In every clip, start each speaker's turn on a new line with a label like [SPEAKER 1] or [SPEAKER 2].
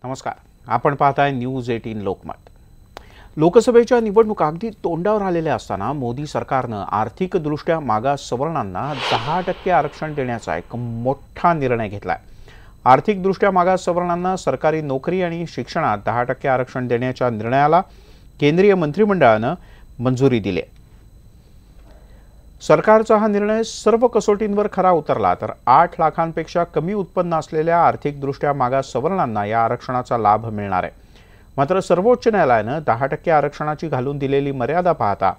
[SPEAKER 1] नमस्कार, आपण पाहताय न्यूज 18 लोकमत। लोकसभेच्या निवडणुका अगदी तोंडावर आलेल्या असताना मोदी सरकारनं आर्थिकदृष्ट्या मागास सवर्णांना 10% आरक्षण देण्याचा एक मोठा निर्णय घेतलाय। आर्थिकदृष्ट्या मागास सवर्णांना सरकारी नोकरी आणि शिक्षणात 10% आरक्षण देण्याच्या निर्णयाला केंद्रीय मंत्रिमंडळानं मंजुरी दिली आहे। सरकारचा हा निर्णय सर्व कसोटींवर खरा उतरला तर 8 लाखांपेक्षा कमी उत्पन्न असलेल्या आर्थिकदृष्ट्या मागास सवर्णांना या आरक्षणाचा लाभ मिळणार आहे। मात्र सर्वोच्च न्यायालयानं 10% आरक्षणाची घालून दिलेली मर्यादा पाहता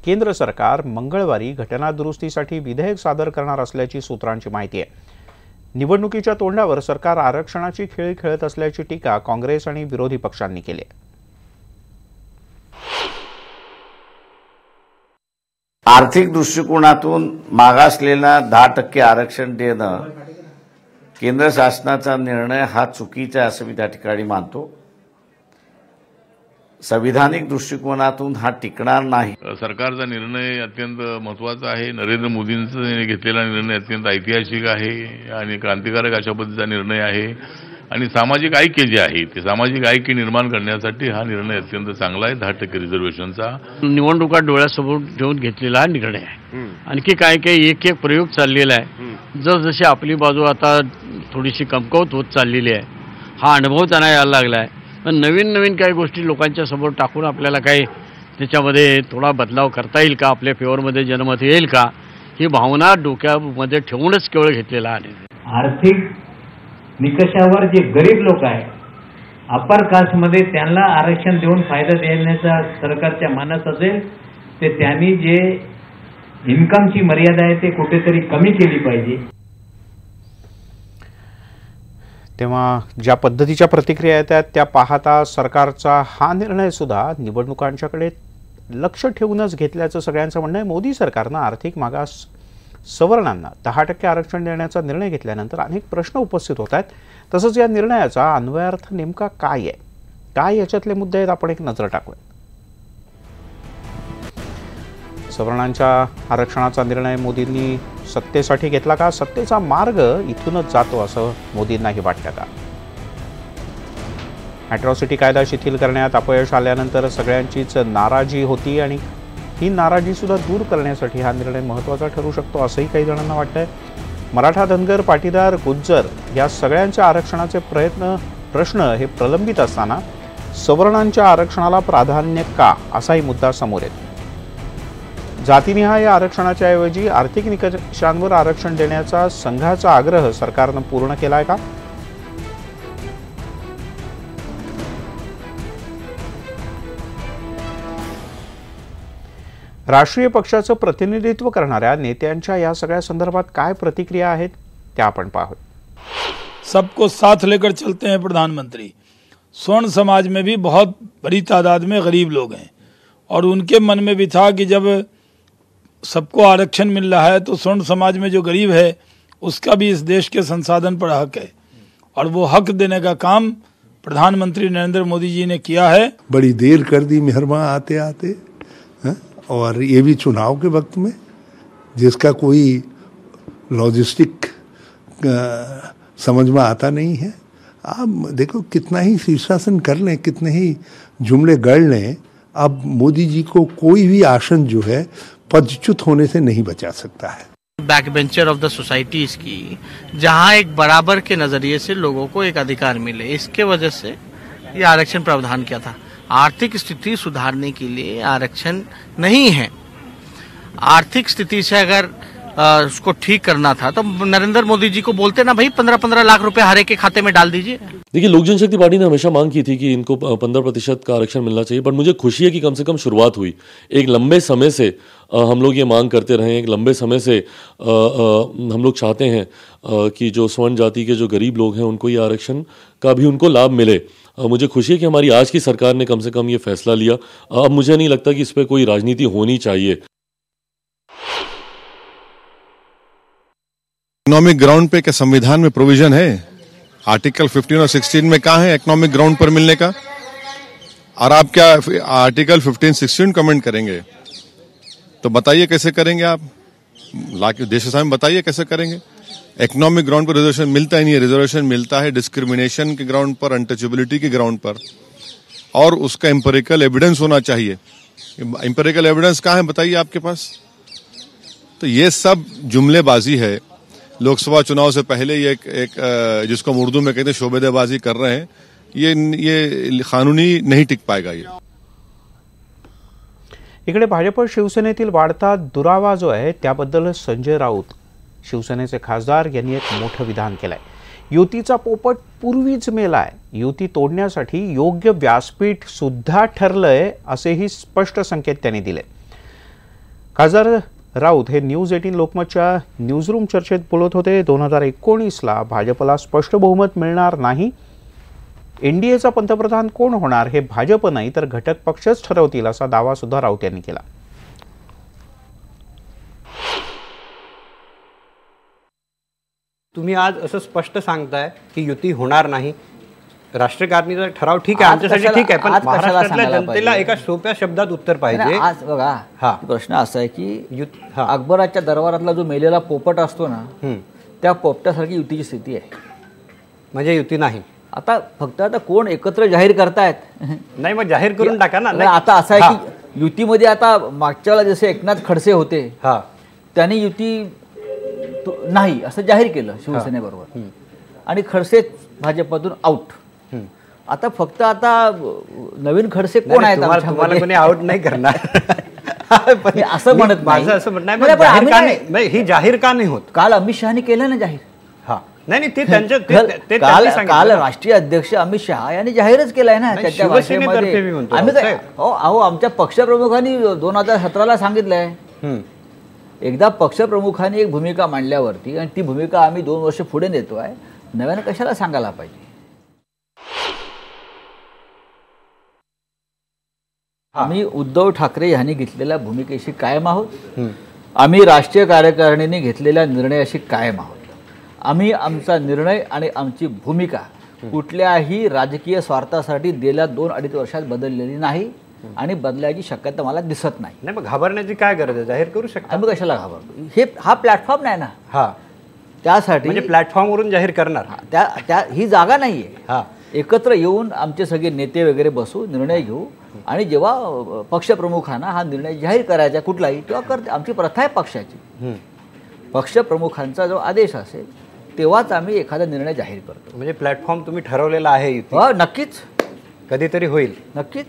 [SPEAKER 1] केंद्र सरकार मंगळवारी घटना दुरुस्तीसाठी विधेयक सादर करणार असल्याची सूत्रांची माहिती आहे। निवडणुकीच्या तोंडावर सरकार आरक्षणाची खेळी खेळत असल्याची टीका काँग्रेस आणि विरोधी पक्षांनी केली आहे।
[SPEAKER 2] आर्थिक दृष्टिकोनातून मागासलेला 10% आरक्षण देणं केंद्र शासनाचा निर्णय हा चुकीचा आहे असं मी त्या ठिकाणी मानतो। संविधानिक दृष्टिकोनातून हा टिकणार नाही।
[SPEAKER 3] सरकारचा निर्णय अत्यंत महत्त्वाचा आहे। नरेंद्र मोदींचा घेतलेला निर्णय अत्यंत ऐतिहासिक आहे आणि क्रांतिकारक अशा पद्धतीचा निर्णय आहे आणि सामाजिक ऐक्य जे आहे ते सामाजिक ऐक्य निर्माण करण्यासाठी हा निर्णय अत्यंत चांगला आहे। 10% रिझर्वेशनचा
[SPEAKER 4] निवडणुका डोळ्यासमोर ठेवून घेतलेला निर्णय आहे। आणखी काय एक प्रयोग चाललेला आहे। जसजशी आपली बाजू आता थोडीशी कमकुवत होत चाललेली आहे, हा अनुभव त्यांना यायला लागला आहे। पण नवीन काही गोष्टी लोकांच्या समोर टाकून आपल्याला काही त्याच्यामध्ये थोडा बदलाव करता येईल का, आपल्या फेवरमध्ये जनमत येईल का, ही भावना डोक्यामध्ये ठेवूनच केवळ घेतलेला आहे।
[SPEAKER 5] आर्थिक निकषावर जे गरीब लोक आहेत, अपर कास्टमध्ये त्यांना आरक्षण देऊन फायदा देण्याचा सरकारच्या मनात असेल ते त्यांनी जे इन्कमची मर्यादा आहे ते कुठेतरी कमी केली पाहिजे।
[SPEAKER 1] तेव्हा ज्या पद्धतीच्या प्रतिक्रिया येतात त्या पाहता सरकारचा हा निर्णय सुद्धा निवडणुकांच्याकडे लक्ष ठेवूनच घेतल्याचं सगळ्यांचं म्हणणं आहे। मोदी सरकारनं आर्थिक मागास सवर्णांना 10% आरक्षण देण्याचा निर्णय घेतल्यानंतर अनेक प्रश्न उपस्थित होत आहेत। तसंच या निर्णयाचा अन्वयार्थ नेमका काय आहे, काय याच्यातले मुद्दे आहेत, आपण एक नजर टाकूया। सवर्णांच्या आरक्षणाचा निर्णय मोदींनी सत्तेसाठी घेतला का, सत्तेचा मार्ग इथूनच जातो असं मोदींनाही वाटतं का? अॅट्रॉसिटी कायदा शिथिल करण्यात अपयश आल्यानंतर सगळ्यांचीच नाराजी होती आणि ही नाराजी सुद्धा दूर करण्यासाठी हा निर्णय महत्त्वाचा ठरू शकतो असंही काही जणांना वाटतंय। मराठा, धनगर, पाटीदार, गुज्जर या सगळ्यांच्या आरक्षणाचे प्रश्न हे प्रलंबित असताना सवर्णांच्या आरक्षणाला प्राधान्य का असाही मुद्दा समोर येतो। जातीनिहाय आरक्षणाच्या ऐवजी आर्थिक निकषांवर आरक्षण देण्याचा संघाचा आग्रह सरकारनं पूर्ण केलाय का? राष्ट्रीय पक्षाचं प्रतिनिधित्व करणाऱ्या नेत्यांच्या या सगळ्या संदर्भात काय प्रतिक्रिया आहेत त्या आपण पाहू।
[SPEAKER 6] सबको साथ लेकर चलते हैं प्रधानमंत्री। स्वर्ण समाज में भी बहुत बड़ी तादाद में गरीब लोग हैं और उनके मन में भी था कि जब सबको आरक्षण मिल रहा है तो स्वर्ण समाज में जो गरीब है उसका भी इस देश के संसाधन पर हक है और वो हक देने का काम प्रधानमंत्री नरेंद्र मोदी जी ने किया है।
[SPEAKER 7] बड़ी देर कर दी मेहरबान आते आते, और ये भी चुनाव के वक्त में जिसका कोई लॉजिस्टिक समझ में आता नहीं है। आप देखो कितना ही शीर्षासन कर लें, कितने ही जुमले गढ़ लें, अब मोदी जी को कोई भी आसन जो है पदच्युत होने से नहीं बचा सकता है।
[SPEAKER 4] Back bencher of the societies की जहां एक बराबर के नजरिए से लोगों को एक अधिकार मिले, इसके वजह से ये आरक्षण प्रावधान किया था। आर्थिक स्थिति सुधारने के लिए आरक्षण नहीं है। आर्थिक स्थिति से अगर उसको ठीक करना था तो नरेंद्र मोदी जी को बोलते ना, भाई 15-15 लाख रुपए हर एक के खाते में डाल दीजिए।
[SPEAKER 8] देखिए, लोक जनशक्ति पार्टी ने हमेशा मांग की थी कि इनको 15% का आरक्षण मिलना चाहिए, पर मुझे खुशी है कि कम से कम शुरुआत हुई। एक लंबे समय से हम लोग ये मांग करते रहे, एक लंबे समय से हम लोग चाहते हैं कि जो स्वर्ण जाति के जो गरीब लोग हैं उनको ये आरक्षण का भी उनको लाभ मिले। मुझे खुशी है कि हमारी आज की सरकार ने कम से कम ये फैसला लिया। अब मुझे नहीं लगता कि इस पर कोई राजनीति होनी चाहिए।
[SPEAKER 9] इकोनॉमिक ग्राउंड पे क्या संविधान में प्रोविजन है? आर्टिकल 15 और 16 में कहाँ है इकोनॉमिक ग्राउंड पर मिलने का? और आप क्या आर्टिकल 15-16 कमेंट करेंगे? तो बताइए कैसे करेंगे आप? लाके देश के सामने बताइए कैसे करेंगे। इकोनॉमिक ग्राउंड पर रिजर्वेशन मिलता ही नहीं है। रिजर्वेशन मिलता है डिस्क्रिमिनेशन के ग्राउंड पर, अनटचेबिलिटी के ग्राउंड पर, और उसका एम्पिरिकल एविडेंस होना चाहिए। एम्पिरिकल एविडेंस कहाँ है बताइए आपके पास? तो ये सब जुमलेबाजी है। लोकसभा चुनाव से पहले ये एक जिसको हम उर्दू में कहते हैं शोबेदेबाजी कर रहे हैं, ये कानूनी नहीं टिक पाएगा। ये
[SPEAKER 1] इकडे भाजप शिवसेनेतील वाढता दुरावा जो आहे त्याबद्दल संजय राऊत शिवसेनेचे खासदार यांनी एक मोठं विधान केलंय। युतीचा पोपट पूर्वीच मेलाय, युती तोडण्यासाठी योग्य व्यासपीठ सुद्धा ठरलंय असेही स्पष्ट संकेत त्यांनी दिले। खासदार राऊत हे न्यूज 18 लोकमतच्या न्यूजरूम चर्चेत बोलत होते। 2019ला भाजपला स्पष्ट बहुमत मिळणार नाही, एनडीएचा पंतप्रधान कोण होणार हे भाजप नाही तर घटक पक्षच ठरवतील असा दावा सुद्धा राऊत यांनी केला।
[SPEAKER 10] तुम्ही आज असं स्पष्ट सांगताय की युती होणार नाही, राष्ट्रकारणीचा ठराव ठीक आहे, आमच्यासाठी ठीक आहे, पण महाराष्ट्रातल्या जनतेला एका सोप्या शब्दात उत्तर पाहिजे।
[SPEAKER 11] आज बघा प्रश्न असा आहे की अकबराच्या दरबारातला जो मेलेला पोपट असतो ना, त्या पोपटासारखी युतीची स्थिती आहे,
[SPEAKER 10] म्हणजे युती नाही।
[SPEAKER 11] आता फक्त आता कोण एकत्र जाहीर करतायत,
[SPEAKER 10] नाही मग जाहीर करून टाका ना।
[SPEAKER 11] आता असं आहे की युतीमध्ये आता मागच्या वेळेला जसे एकनाथ खडसे होते त्यांनी युती नाही असं जाहीर केलं शिवसेनेबरोबर, आणि खडसे भाजपातून आउट। आता फक्त आता नवीन खडसे कोण आहेत?
[SPEAKER 10] तुम्हाला कोणी आउट नाही करणार
[SPEAKER 11] असं म्हणत,
[SPEAKER 10] माझं असं म्हणणं आहे ही जाहीर का नाही होत?
[SPEAKER 11] काल अमित शहानी केलं ना जाहीर।
[SPEAKER 10] नाही ते त्यांच्या
[SPEAKER 11] काल राष्ट्रीय अध्यक्ष अमित शहा यांनी जाहीरच केलाय ना त्याच्या भाषेमध्ये। आमच्या पक्षप्रमुखांनी 2017ला सांगितलंय, एकदा पक्षप्रमुखांनी एक भूमिका मांडल्यावरती आणि ती भूमिका आम्ही 2 वर्ष पुढे नेतोय, नव्यानं कशाला सांगायला पाहिजे? आम्ही उद्धव ठाकरे यांनी घेतलेल्या भूमिकेशी कायम आहोत, आम्ही राष्ट्रीय कार्यकारिणीने घेतलेल्या निर्णयाशी कायम आहोत। आम्ही आमचा निर्णय आणि आमची भूमिका कुठल्याही राजकीय स्वार्थासाठी गेल्या 2-2.5 वर्षात बदललेली नाही आणि बदलायची शक्यता मला दिसत नाही।
[SPEAKER 10] नाही मग घाबरण्याची काय गरज आहे? जाहीर करू शकता।
[SPEAKER 11] आम्ही कशाला घाबरतो? हा प्लॅटफॉर्म नाही ना, त्यासाठी
[SPEAKER 10] म्हणजे प्लॅटफॉर्मवरून जाहीर करणार
[SPEAKER 11] त्या ही जागा नाहीये। एकत्र येऊन आमचे सगळे नेते वगैरे बसू, निर्णय घेऊ, आणि जेव्हा पक्षप्रमुखांना हा निर्णय जाहीर करायचा कुठलाही, तेव्हा करते। आमची प्रथा आहे पक्षाची, पक्षप्रमुखांचा जो आदेश असेल तेव्हाच आम्ही एखादा निर्णय जाहीर करतो।
[SPEAKER 10] म्हणजे प्लॅटफॉर्म तुम्ही ठरवलेला आहे युती?
[SPEAKER 11] नक्कीच,
[SPEAKER 10] कधीतरी होईल,
[SPEAKER 11] नक्कीच।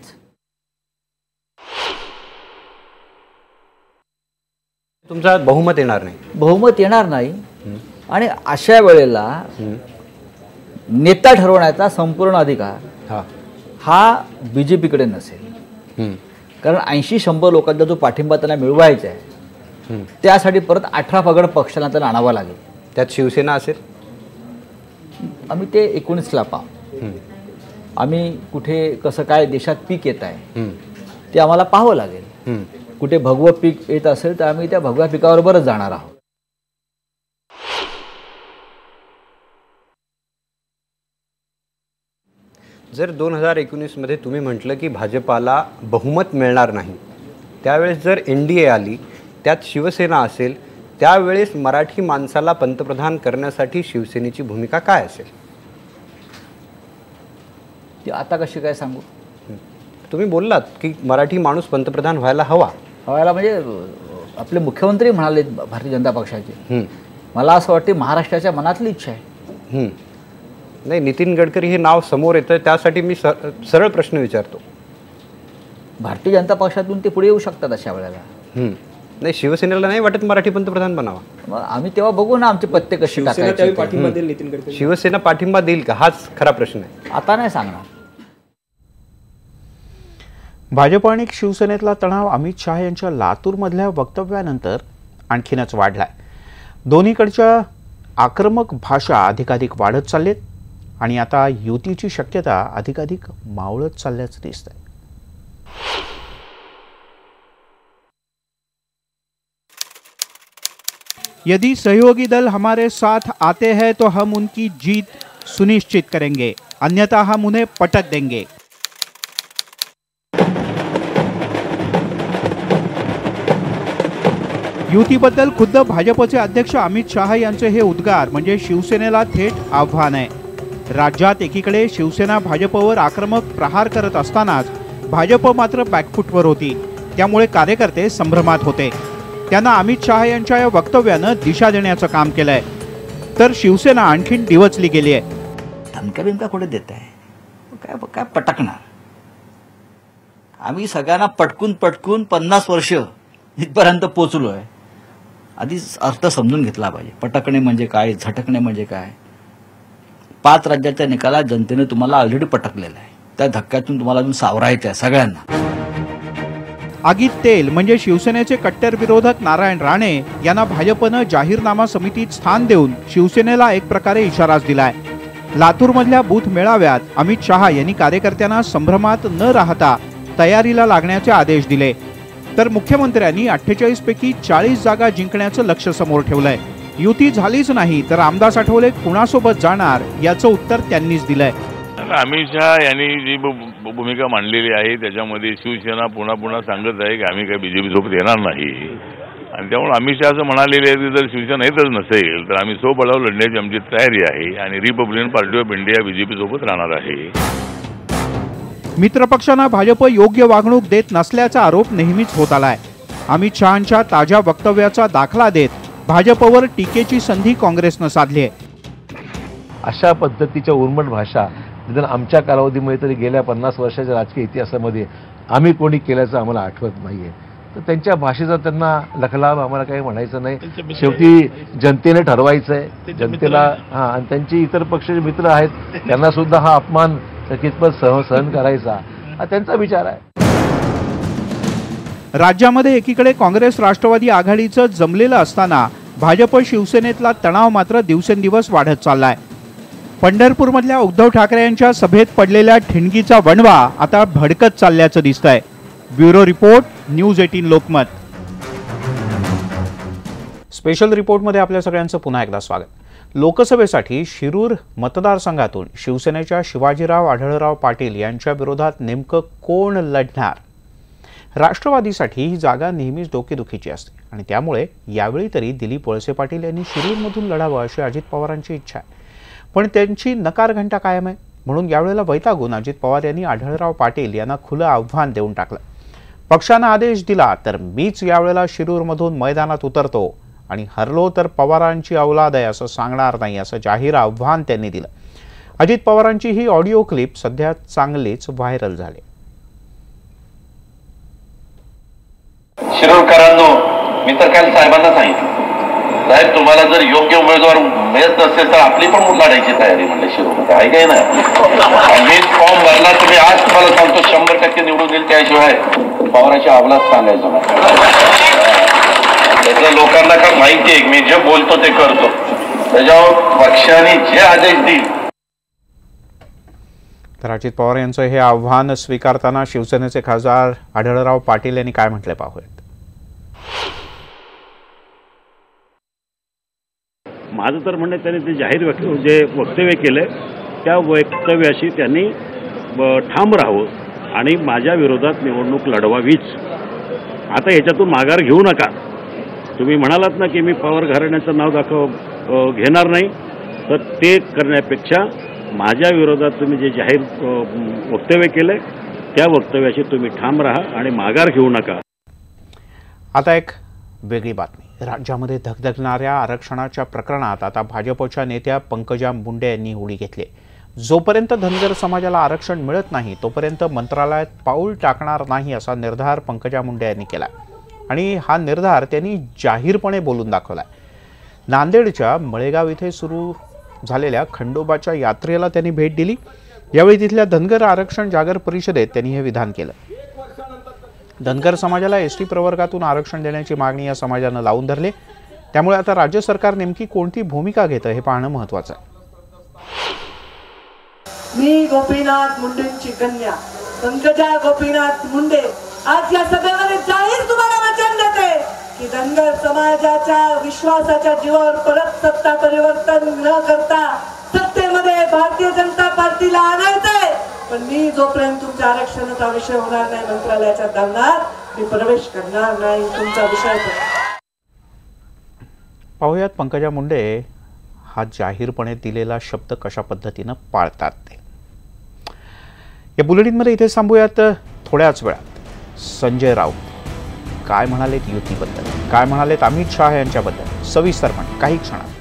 [SPEAKER 10] तुमचा बहुमत येणार नाही?
[SPEAKER 11] बहुमत येणार नाही, आणि अशा वेळेला नेता ठरवण्याचा संपूर्ण अधिकार हा बीजेपीकडे नसेल, कारण 80-100 लोकांचा जो पाठिंबा त्यांना मिळवायचा आहे त्यासाठी परत 18 पगड पक्षाला त्यांना आणावा लागेल।
[SPEAKER 10] त्यात शिवसेना असेल?
[SPEAKER 11] आम्ही ते 19ला पाहू। आम्ही कुठे कसं काय देशात पीक येत आहे ते आम्हाला पाहावं लागेल। कुठे भगवं पीक येत असेल तर आम्ही त्या भगव्या पिकाबरोबरच जाणार आहोत।
[SPEAKER 10] जर 2019 मध्ये तुम्ही म्हटलं की भाजपाला बहुमत मिळणार नाही, त्यावेळेस जर एनडीए आली, त्यात शिवसेना असेल, त्यावेळेस मराठी माणसाला पंतप्रधान करण्यासाठी शिवसेनेची भूमिका काय असेल?
[SPEAKER 11] ती आता कशी काय सांगू?
[SPEAKER 10] तुम्ही बोललात की मराठी माणूस पंतप्रधान व्हायला
[SPEAKER 11] व्हायला म्हणजे आपले मुख्यमंत्री म्हणाले भारतीय जनता पक्षाचे, मला असं वाटते महाराष्ट्राच्या मनातली इच्छा आहे।
[SPEAKER 10] नाही, नितीन गडकरी हे नाव समोर येतं, त्यासाठी मी सरळ प्रश्न विचारतो।
[SPEAKER 11] भारतीय जनता पक्षातून ते पुढे येऊ शकतात अशा वेळेला।
[SPEAKER 10] नाही, शिवसेनेला नाही वाटत मराठी पंतप्रधान बनावा?
[SPEAKER 11] मग आम्ही तेव्हा बघू ना आमचे पत्ते कसे टाकायचे।
[SPEAKER 10] शिवसेना पाठिंबा देईल का? हाच खरा प्रश्न आहे।
[SPEAKER 11] आता नाही सांगणार।
[SPEAKER 1] भाजप आणि शिवसेनेतला तणाव अमित शहा यांच्या लातूरमधल्या वक्तव्यानंतर आणखीनच वाढलाय। दोन्हीकडच्या आक्रमक भाषा अधिकाधिक वाढत चाललेत आणि आता युतीची शक्यता अधिकाधिक मावळत चालल्याचं दिसतंय।
[SPEAKER 12] यदि सहयोगी दल हमारे साथ आते हैं तो हम उनकी जीत सुनिश्चित करेंगे, अन्यथा हम उन्हें पटक देंगे। युतीबद्दल खुद्द भाजपचे अध्यक्ष अमित शहा यांचे हे उद्गार म्हणजे शिवसेनेला थेट आव्हान आहे. राज्यात एकीकडे शिवसेना भाजपवर आक्रमक प्रहार करत असतानाच भाजप मात्र बॅकफूटवर होती. त्यामुळे कार्यकर्ते संभ्रमात होते. त्यांना अमित शहा यांच्या या वक्तव्यानं दिशा देण्याचं काम केलंय. तर शिवसेना आणखीन डिवचली गेली आहे.
[SPEAKER 11] धमक्या बिमक्या कुठे देत आहे, काय काय पटकणार. आम्ही सगळ्यांना पटकून 50 वर्ष इथपर्यंत पोहोचलोय. आधीच अर्थ समजून घेतला पाहिजे. पटकणे म्हणजे काय, झटकणे म्हणजे काय. 5 राज्याच्या निकालात जनतेने तुम्हाला ऑलरेडी पटकलेला आहे. त्या धक्क्यातून तुम्हाला अजून सावरायचं आहे सगळ्यांना.
[SPEAKER 12] आगीत तेल म्हणजे शिवसेनेचे कट्टर विरोधक नारायण राणे यांना भाजपनं जाहीरनामा समितीत स्थान देऊन शिवसेनेला एक प्रकारे इशाराच दिलाय. लातूरमधल्या बूथ मेळाव्यात अमित शहा यांनी कार्यकर्त्यांना संभ्रमात न राहता तयारीला लागण्याचे आदेश दिले. तर मुख्यमंत्र्यांनी 48 पैकी 40 जागा जिंकण्याचं लक्ष्य समोर ठेवलंय. युती झालीच नाही तर आमदार आठवले कुणासोबत जाणार याचं उत्तर त्यांनीच दिलंय.
[SPEAKER 3] अमित शहा यांनी जी भूमिका मांडलेली आहे त्याच्यामध्ये शिवसेना पुन्हा सांगत आहे की आम्ही काही बीजेपी सोबत येणार नाही. आणि त्यामुळे अमित शहा असं म्हणालेले आहे की जर शिवसेना येतच नसेल तर आम्ही सोबळावर लढण्याची आमची तयारी आहे आणि Republican party of India BJP सोबत राहणार आहे.
[SPEAKER 12] मित्रपक्षांना भाजप योग्य वागणूक देत नसल्याचा आरोप नेहमीच होत आलाय. अमित शहांच्या ताज्या वक्तव्याचा दाखला देत भाजपवर टीकेची संधी काँग्रेसनं साधली आहे.
[SPEAKER 13] अशा पद्धतीच्या उर्मट भाषा निदान आमच्या कालावधीमध्ये तरी गेल्या 50 वर्षाच्या राजकीय इतिहासामध्ये आम्ही कोणी केल्याचं आम्हाला आठवत नाहीये. तर त्यांच्या भाषेचा त्यांना लखलाभ आम्हाला काही म्हणायचं नाही. शेवटी जनतेने ठरवायचंय. जनतेला आणि त्यांचे इतर पक्षाचे मित्र आहेत त्यांना सुद्धा हा अपमान कितपत सहन करायचा हा त्यांचा विचार आहे.
[SPEAKER 12] राज्यामध्ये एकीकडे काँग्रेस राष्ट्रवादी आघाडीचं जमलेलं असताना भाजप शिवसेनेतला तणाव मात्र दिवसेंदिवस वाढत चाललाय. पंढरपूरमधल्या उद्धव ठाकरे यांच्या सभेत पडलेल्या ठिणगीचा वणवा आता भडकत चालल्याचं दिसतंय. Bureau report, news 18 Lokmat.
[SPEAKER 1] Special रिपोर्टमध्ये आपल्या सगळ्यांचं पुन्हा एकदा स्वागत. लोकसभेसाठी शिरूर मतदारसंघातून शिवसेनेच्या शिवाजीराव आढळराव पाटील यांच्या विरोधात नेमकं कोण लढणार? राष्ट्रवादीसाठी ही जागा नेहमीच डोकेदुखीची असते आणि त्यामुळे यावेळी तरी दिलीप वळसे पाटील यांनी शिरूरमधून लढावं अशी अजित पवारांची इच्छा आहे. पण त्यांची नकार घंटा कायम आहे. म्हणून यावेळेला वैतागून अजित पवार यांनी आढळराव पाटील यांना खुलं आव्हान देऊन टाकलं. पक्षानं आदेश दिला तर मीच यावेळेला शिरूरमधून मैदानात उतरतो आणि हरलो तर पवारांची औलाद आहे असं सांगणार नाही असं जाहीर आव्हान त्यांनी दिलं. अजित पवारांची ही ऑडिओ क्लिप सध्या चांगलीच व्हायरल झाली.
[SPEAKER 14] शिरूरकरांनो, मी तर काल साहेबांना सांगितलं, साहेब तुम्हाला जर योग्य उमेदवार मिळत नसेल तर आपली पण लढायची तयारी म्हणले शिरूरमध्ये आहे काय ना. मी फॉर्म भरला तुम्ही आज तुम्हाला सांगतो 100% निवडून येईल. त्याशिवाय पवारांची आवलाद सांगायचो ना. त्याचं लोकांना काय माहिती आहे मी जे बोलतो ते करतो. त्याच्यावर पक्षाने जे आदेश देईल.
[SPEAKER 1] तर अजित पवार यांचं हे आव्हान स्वीकारताना शिवसेनेचे खासदार आढळराव पाटील यांनी काय म्हटले पाहूयात.
[SPEAKER 15] माझं तर म्हणणं त्यांनी ते जाहीर जे वक्तव्य केलंय त्या वक्तव्याशी त्यांनी ठाम राहावं आणि माझ्या विरोधात निवडणूक लढवावीच. आता याच्यातून माघार घेऊ नका. तुम्ही म्हणालात ना की मी पवार घराण्याचं नाव घेणार नाही, तर ते करण्यापेक्षा माझ्या विरोधात तुम्ही जे जाहीर वक्तव्य केलंय त्या वक्तव्याशी तुम्ही ठाम राहा आणि माघार घेऊ नका.
[SPEAKER 1] आता एक वेगळी बातमी. राज्यामध्ये धगधगणाऱ्या आरक्षणाच्या प्रकरणात आता भाजपच्या नेत्या पंकजा मुंडे यांनी उडी घेतली. जोपर्यंत धनगर समाजाला आरक्षण मिळत नाही तोपर्यंत मंत्रालयात पाऊल टाकणार नाही असा निर्धार पंकजा मुंडे यांनी केला आणि हा निर्धार त्यांनी जाहीरपणे बोलून दाखवला. नांदेडच्या मळेगाव इथे सुरू झालेल्या खंडोबाच्या यात्रेला त्यांनी भेट दिली. यावेळी तिथल्या धनगर आरक्षण जागर परिषदेत त्यांनी हे विधान केलं. धनगर समाजाला एसटी प्रवर्गातून आरक्षण देण्याची मागणी या समाजानं लावून धरली. त्यामुळे आता राज्य सरकार नेमकी कोणती भूमिका घेतं हे पाहणं महत्त्वाचं आहे.
[SPEAKER 16] मी गोपीनाथ मुंडेंची कन्या पंकजा गोपीनाथ मुंडे आज या सभेमध्ये जाहीर तुम्हाला वचन देते की धनगर समाजाच्या विश्वासाच्या जीवावर परत सत्ता परिवर्तन न करता सत्तेमध्ये भारतीय जनता पार्टीला आणायचंय. पण मी जोपर्यंत तुमच्या आरक्षणाचा विषय होणार नाही मंत्रालयाच्या दालनात मी प्रवेश करणार नाही. तुमचा विषय
[SPEAKER 1] पाहूयात पंकजा मुंडे हा जाहीरपणे दिलेला शब्द कशा पद्धतीनं पाळतात ते. या बुलेटिनमध्ये इथे थांबूयात. थोड्याच वेळात संजय राऊत काय म्हणालेत युतीबद्दल, काय म्हणालेत अमित शहा यांच्याबद्दल सविस्तरपणे काही क्षणात.